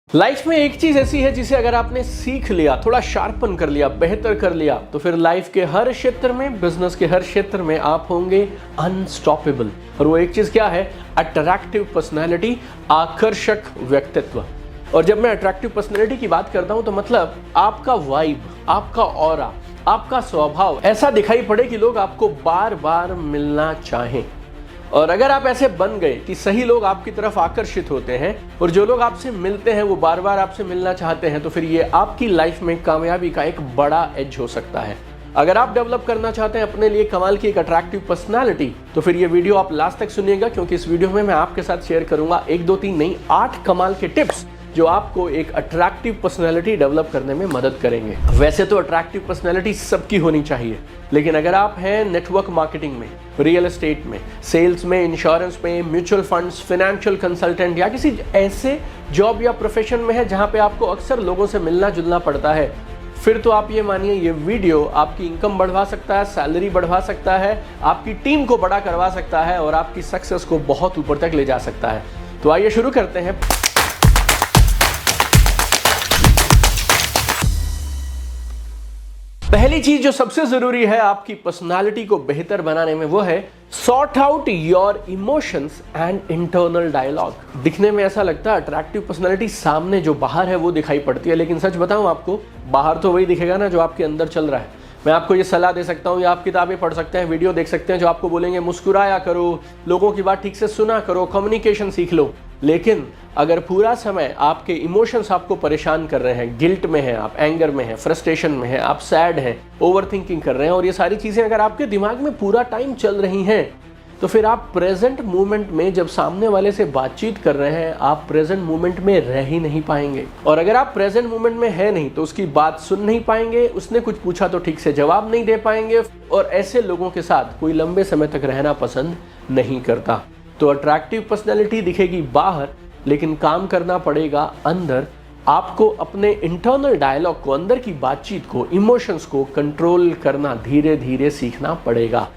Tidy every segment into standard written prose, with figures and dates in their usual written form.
Life में एक चीज ऐसी है जिसे अगर आपने सीख लिया, थोड़ा शार्पन कर लिया, बेहतर कर लिया, तो फिर लाइफ के हर क्षेत्र में, बिजनेस के हर क्षेत्र में आप होंगे अनस्टॉपेबल। और वो एक चीज क्या है? अट्रैक्टिव पर्सनैलिटी, आकर्षक व्यक्तित्व। और जब मैं अट्रैक्टिव पर्सनैलिटी की बात करता हूं तो मतलब आपका वाइब, आपका ऑरा, आपका स्वभाव ऐसा दिखाई पड़े कि लोग आपको बार बार मिलना चाहें। और अगर आप ऐसे बन गए कि सही लोग आपकी तरफ आकर्षित होते हैं और जो लोग आपसे मिलते हैं वो बार बार आपसे मिलना चाहते हैं, तो फिर ये आपकी लाइफ में कामयाबी का एक बड़ा एज हो सकता है। अगर आप डेवलप करना चाहते हैं अपने लिए कमाल की एक अट्रैक्टिव पर्सनालिटी, तो फिर ये वीडियो आप लास्ट तक सुनिएगा, क्योंकि इस वीडियो में मैं आपके साथ शेयर करूंगा 1 2 3 नहीं 8 कमाल के टिप्स जो आपको एक अट्रैक्टिव पर्सनैलिटी डेवलप करने में मदद करेंगे। वैसे तो अट्रैक्टिव पर्सनैलिटी सबकी होनी चाहिए, लेकिन अगर आप हैं नेटवर्क मार्केटिंग में, रियल एस्टेट में, सेल्स में, इंश्योरेंस में, म्यूचुअल फंड्स, फाइनेंशियल कंसल्टेंट या किसी ऐसे जॉब या प्रोफेशन में है जहां पे आपको अक्सर लोगों से मिलना जुलना पड़ता है, फिर तो आप ये मानिए ये वीडियो आपकी इनकम बढ़वा सकता है, सैलरी बढ़वा सकता है, आपकी टीम को बड़ा करवा सकता है और आपकी सक्सेस को बहुत ऊपर तक ले जा सकता है। तो आइए शुरू करते हैं। पहली चीज जो सबसे जरूरी है आपकी पर्सनालिटी को बेहतर बनाने में, वो है sort out your emotions and internal dialogue. दिखने में ऐसा लगता है अट्रैक्टिव पर्सनालिटी सामने जो बाहर है वो दिखाई पड़ती है, लेकिन सच बताऊं आपको, बाहर तो वही दिखेगा ना जो आपके अंदर चल रहा है। मैं आपको ये सलाह दे सकता हूँ या आप किताबें पढ़ सकते हैं, वीडियो देख सकते हैं जो आपको बोलेंगे मुस्कुराया करो, लोगों की बात ठीक से सुना करो, कम्युनिकेशन सीख लो। लेकिन अगर पूरा समय आपके इमोशंस आपको परेशान कर रहे हैं, गिल्ट में हैं आप, एंगर में हैं, फ्रस्ट्रेशन में हैं, आप सैड हैं, ओवरथिंकिंग कर रहे हैं और ये सारी चीज़ें अगर आपके दिमाग में पूरा टाइम चल रही हैं, तो फिर आप प्रेजेंट मोमेंट में जब सामने वाले से बातचीत कर रहे हैं, आप प्रेजेंट मोमेंट में रह ही नहीं पाएंगे। और अगर आप प्रेजेंट मोमेंट में है नहीं तो उसकी बात सुन नहीं पाएंगे, उसने कुछ पूछा तो ठीक से जवाब नहीं दे पाएंगे, और ऐसे लोगों के साथ कोई लंबे समय तक रहना पसंद नहीं करता। तो अट्रैक्टिव पर्सनैलिटी दिखेगी बाहर, लेकिन काम करना पड़ेगा अंदर। आपको अपने इंटरनल डायलॉग को, अंदर की बातचीत को, इमोशंस को कंट्रोल करना धीरे धीरे सीखना पड़ेगा।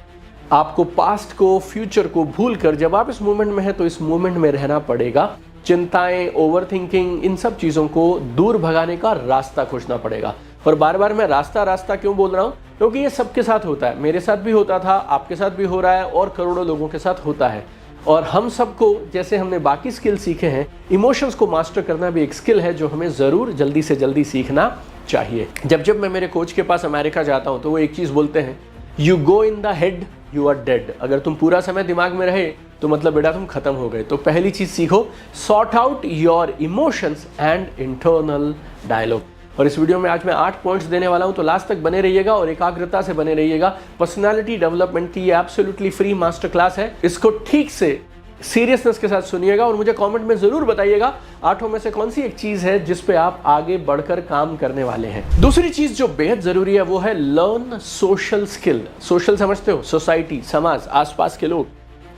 आपको पास्ट को, फ्यूचर को भूल कर जब आप इस मोमेंट में हैं तो इस मोमेंट में रहना पड़ेगा। चिंताएं, ओवरथिंकिंग, इन सब चीज़ों को दूर भगाने का रास्ता खोजना पड़ेगा। और बार बार मैं रास्ता रास्ता क्यों बोल रहा हूँ? क्योंकि ये सबके साथ होता है, मेरे साथ भी होता था, आपके साथ भी हो रहा है और करोड़ों लोगों के साथ होता है। और हम सबको, जैसे हमने बाकी स्किल सीखे हैं, इमोशंस को मास्टर करना भी एक स्किल है जो हमें ज़रूर जल्दी से जल्दी सीखना चाहिए। जब मैं मेरे कोच के पास अमेरिका जाता हूँ तो वो एक चीज़ बोलते हैं, you go in the head you are dead. अगर तुम पूरा समय दिमाग में रहे तो मतलब बेटा तुम खत्म हो गए। तो पहली चीज़ सीखो, sort out your emotions and internal dialogue. और इस वीडियो में आज मैं 8 पॉइंट्स देने वाला हूं, तो लास्ट तक बने रहिएगा और एकाग्रता से बने रहिएगा। पर्सनालिटी डेवलपमेंट की ये एब्सोल्युटली फ्री मास्टर क्लास है, इसको ठीक से सीरियसनेस के साथ सुनिएगा और मुझे कमेंट में जरूर बताइएगा 8 में से कौन सी एक चीज है जिस पे आप आगे बढ़कर काम करने वाले हैं। दूसरी चीज जो बेहद जरूरी है वो है लर्न सोशल स्किल। सोशल समझते हो? सोसाइटी, समाज, आसपास के लोग।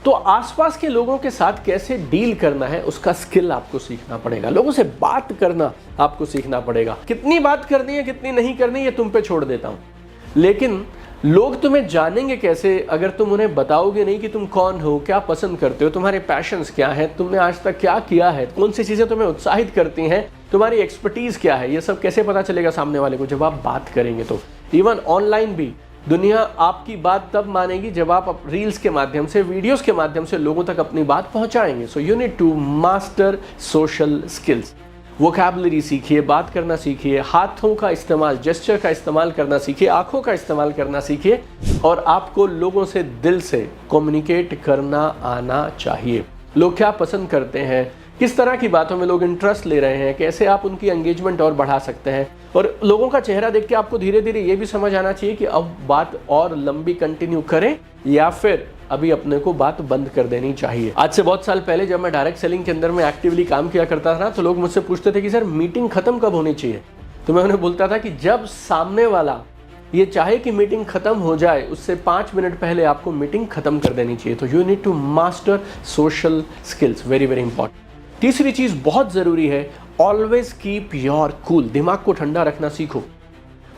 तो आसपास के लोगों के साथ कैसे डील करना है उसका स्किल आपको सीखना पड़ेगा। लोगों से बात करना आपको सीखना पड़ेगा। कितनी बात करनी है, कितनी नहीं करनी, ये तुम पे छोड़ देता हूं, लेकिन लोग तुम्हें जानेंगे कैसे अगर तुम उन्हें बताओगे नहीं कि तुम कौन हो, क्या पसंद करते हो, तुम्हारे पैशंस क्या हैं, तुमने आज तक क्या किया है, कौन सी चीज़ें तुम्हें उत्साहित करती हैं, तुम्हारी एक्सपर्टीज़ क्या है। ये सब कैसे पता चलेगा सामने वाले को? जब आप बात करेंगे। तो इवन ऑनलाइन भी दुनिया आपकी बात तब मानेगी जब आप रील्स के माध्यम से, वीडियोस के माध्यम से लोगों तक अपनी बात पहुंचाएंगे। So you need to master social skills. Vocabulary सीखिए, बात करना सीखिए, हाथों का इस्तेमाल, जेस्चर का इस्तेमाल करना सीखिए, आंखों का इस्तेमाल करना सीखिए, और आपको लोगों से दिल से कम्युनिकेट करना आना चाहिए। लोग क्या पसंद करते हैं, किस तरह की बातों में लोग इंटरेस्ट ले रहे हैं, कैसे आप उनकी एंगेजमेंट और बढ़ा सकते हैं। और लोगों का चेहरा देख के आपको धीरे धीरे ये भी समझ आना चाहिए कि अब बात और लंबी कंटिन्यू करें या फिर अभी अपने को बात बंद कर देनी चाहिए। आज से बहुत साल पहले जब मैं डायरेक्ट सेलिंग के अंदर में एक्टिवली काम किया करता था ना, तो लोग मुझसे पूछते थे कि सर मीटिंग खत्म कब होनी चाहिए। तो मैं उन्हें बोलता था कि जब सामने वाला ये चाहे कि मीटिंग खत्म हो जाए, उससे 5 मिनट पहले आपको मीटिंग खत्म कर देनी चाहिए। तो you need to master social skills, very very important. तीसरी चीज बहुत जरूरी है, ऑलवेज कीप योर कूल। दिमाग को ठंडा रखना सीखो।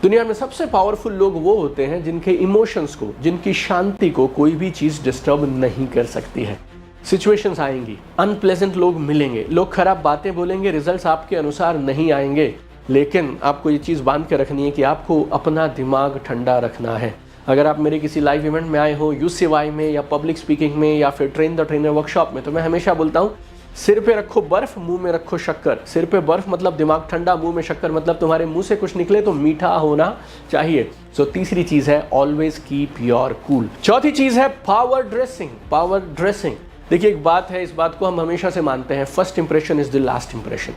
दुनिया में सबसे पावरफुल लोग वो होते हैं जिनके इमोशंस को, जिनकी शांति को कोई भी चीज डिस्टर्ब नहीं कर सकती है। सिचुएशंस आएंगी, अनप्लेजेंट लोग मिलेंगे, लोग खराब बातें बोलेंगे, रिजल्ट्स आपके अनुसार नहीं आएंगे। लेकिन आपको ये चीज़ बांध के रखनी है कि आपको अपना दिमाग ठंडा रखना है। अगर आप मेरे किसी लाइव इवेंट में आए हो, यूसीवाई में या पब्लिक स्पीकिंग में या फिर ट्रेन द ट्रेनर वर्कशॉप में, तो मैं हमेशा बोलता हूँ सिर पे रखो बर्फ, मुंह में रखो शक्कर। सिर पे बर्फ मतलब दिमाग ठंडा, मुंह में शक्कर मतलब तुम्हारे मुंह से कुछ निकले तो मीठा होना चाहिए। सो तीसरी चीज है ऑलवेज कीप योर कूल। चौथी चीज है पावर ड्रेसिंग। पावर ड्रेसिंग, देखिए एक बात है, इस बात को हम हमेशा से मानते हैं, first impression is the last impression.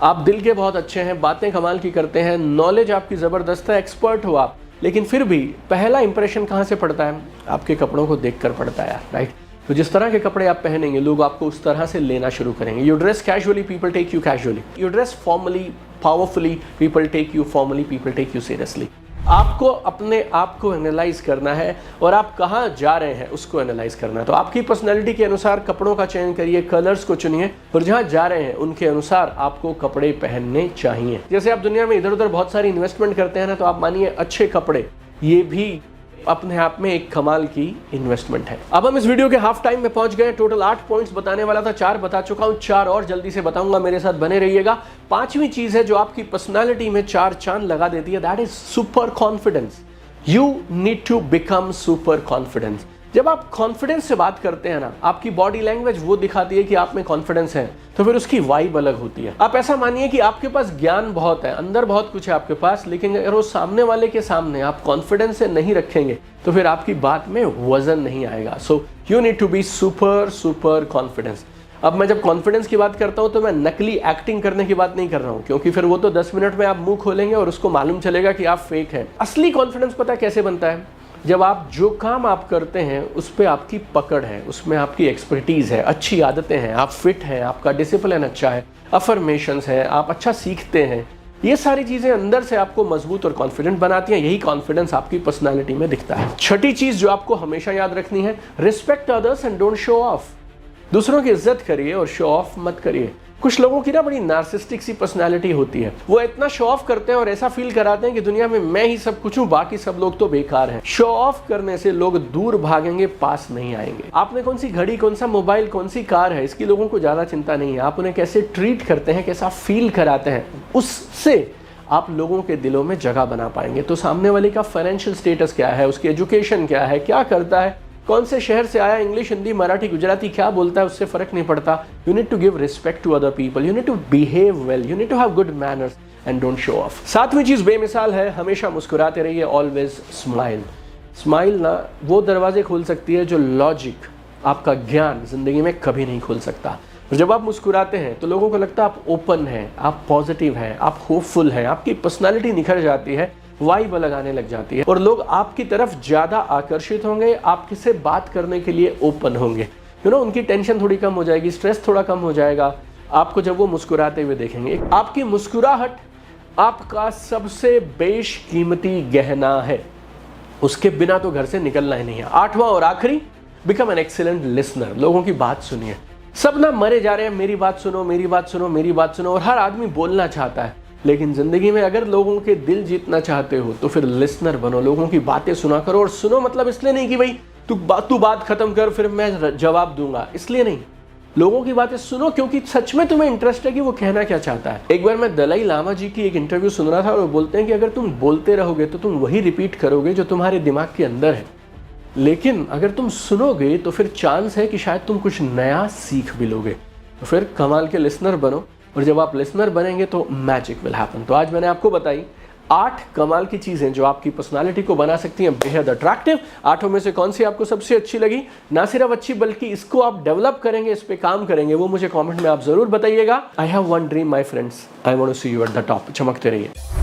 आप दिल के बहुत अच्छे हैं, बातें कमाल की करते हैं, नॉलेज आपकी जबरदस्त है, एक्सपर्ट हो आप, लेकिन फिर भी पहला इंप्रेशन कहाँ से पड़ता है? आपके कपड़ों को देखकर पड़ता है, राइट? तो जिस तरह के कपड़े आप पहनेंगे लोग आपको उस तरह से लेना शुरू करेंगे। You dress casually, people take you casually. You dress formally, powerfully, people take you formally, people take you seriously. आपको अपने आप को एनालाइज करना है और आप कहाँ जा रहे हैं उसको एनालाइज करना है। तो आपकी पर्सनैलिटी के अनुसार कपड़ों का चयन करिए, कलर्स को चुनिए और जहाँ जा रहे हैं उनके अनुसार आपको कपड़े पहनने चाहिए। जैसे आप दुनिया में इधर उधर बहुत सारी इन्वेस्टमेंट करते हैं ना, तो आप मानिए अच्छे कपड़े, ये भी अपने आप में एक कमाल की इन्वेस्टमेंट है। अब हम इस वीडियो के हाफ टाइम में पहुंच गए। टोटल 8 पॉइंट्स बताने वाला था, 4 बता चुका हूं, 4 और जल्दी से बताऊंगा, मेरे साथ बने रहिएगा। 5वीं चीज है जो आपकी पर्सनालिटी में 4 चांद लगा देती है, that is super confidence. You need to become super confidence. जब आप कॉन्फिडेंस से बात करते हैं ना, आपकी बॉडी लैंग्वेज वो दिखाती है कि आप में कॉन्फिडेंस है, तो फिर उसकी वाइब अलग होती है। आप ऐसा मानिए कि आपके पास ज्ञान बहुत है, अंदर बहुत कुछ है आपके पास, लेकिन अगर वो सामने वाले के सामने आप कॉन्फिडेंस से नहीं रखेंगे तो फिर आपकी बात में वजन नहीं आएगा। So you need to be super confidence. अब मैं जब कॉन्फिडेंस की बात करता हूं तो मैं नकली एक्टिंग करने की बात नहीं कर रहा हूं, क्योंकि फिर वो तो 10 मिनट में आप मुंह खोलेंगे और उसको मालूम चलेगा कि आप फेक हैं। असली कॉन्फिडेंस पता कैसे बनता है? जब आप जो काम आप करते हैं उस पर आपकी पकड़ है, उसमें आपकी एक्सपर्टीज है, अच्छी आदतें हैं, आप फिट हैं, आपका डिसिप्लिन अच्छा है, अफर्मेशंस है, आप अच्छा सीखते हैं, ये सारी चीजें अंदर से आपको मजबूत और कॉन्फिडेंट बनाती हैं। यही कॉन्फिडेंस आपकी पर्सनालिटी में दिखता है। छठी चीज जो आपको हमेशा याद रखनी है, respect others and don't show of. दूसरों की इज्जत करिए और शो ऑफ मत करिए। कुछ लोगों की ना बड़ी नार्सिस्टिक सी पर्सनालिटी होती है, वो इतना शो ऑफ करते हैं और ऐसा फील कराते हैं कि दुनिया में मैं ही सब कुछ हूं, बाकी सब लोग तो बेकार हैं। शो ऑफ करने से लोग दूर भागेंगे, पास नहीं आएंगे। आपने कौन सी घड़ी, कौन सा मोबाइल, कौन सी कार है, इसकी लोगों को ज्यादा चिंता नहीं है। आप उन्हें कैसे ट्रीट करते हैं, कैसा फील कराते हैं, उससे आप लोगों के दिलों में जगह बना पाएंगे। तो सामने वाले का फाइनेंशियल स्टेटस क्या है, उसकी एजुकेशन क्या है, क्या करता है, कौन से शहर से आया, इंग्लिश, हिंदी, मराठी, गुजराती क्या बोलता है, उससे फर्क नहीं पड़ता। You need to give respect to other people, you need to behave well, you need to have good manners and don't show off. 7वीं चीज बेमिसाल है, हमेशा मुस्कुराते रहिए, ऑलवेज स्माइल। स्माइल ना वो दरवाजे खोल सकती है जो लॉजिक, आपका ज्ञान जिंदगी में कभी नहीं खोल सकता। जब आप मुस्कुराते हैं तो लोगों को लगता है आप ओपन हैं, आप पॉजिटिव हैं, आप होपफुल हैं, आपकी पर्सनालिटी निखर जाती है, वाइब लगाने लग जाती है और लोग आपकी तरफ ज्यादा आकर्षित होंगे, आपके से बात करने के लिए ओपन होंगे। उनकी टेंशन थोड़ी कम हो जाएगी, स्ट्रेस थोड़ा कम हो जाएगा आपको जब वो मुस्कुराते हुए देखेंगे। आपकी मुस्कुराहट आपका सबसे बेशकीमती गहना है, उसके बिना तो घर से निकलना ही नहीं है। 8वां और आखिरी, बिकम एन एक्सीलेंट लिसनर। लोगों की बात सुनिए। सब ना मरे जा रहे हैं, मेरी बात सुनो, मेरी बात सुनो, मेरी बात सुनो, और हर आदमी बोलना चाहता है, लेकिन जिंदगी में अगर लोगों के दिल जीतना चाहते हो तो फिर लिसनर बनो, लोगों की बातें सुना करो। और सुनो मतलब इसलिए नहीं कि भाई तू बात खत्म कर फिर मैं जवाब दूंगा, इसलिए नहीं। लोगों की बातें सुनो क्योंकि सच में तुम्हें इंटरेस्ट है कि वो कहना क्या चाहता है। एक बार मैं दलाई लामा जी की एक इंटरव्यू सुन रहा था और वो बोलते हैं कि अगर तुम बोलते रहोगे तो तुम वही रिपीट करोगे जो तुम्हारे दिमाग के अंदर है, लेकिन अगर तुम सुनोगे तो फिर चांस है कि शायद तुम कुछ नया सीख भी लोगे। तो फिर कमाल के लिसनर बनो, और जब आप लिसनर बनेंगे तो मैजिक विल हैपन। तो आज मैंने आपको बताई 8 कमाल की चीजें जो आपकी पर्सनालिटी को बना सकती हैं बेहद अट्रैक्टिव। 8 में से कौन सी आपको सबसे अच्छी लगी? ना सिर्फ अच्छी बल्कि इसको आप डेवलप करेंगे, इस पे काम करेंगे, वो मुझे कमेंट में आप जरूर बताइएगा। I have one dream my friends, I want to see you at the top. चमकते रहिए।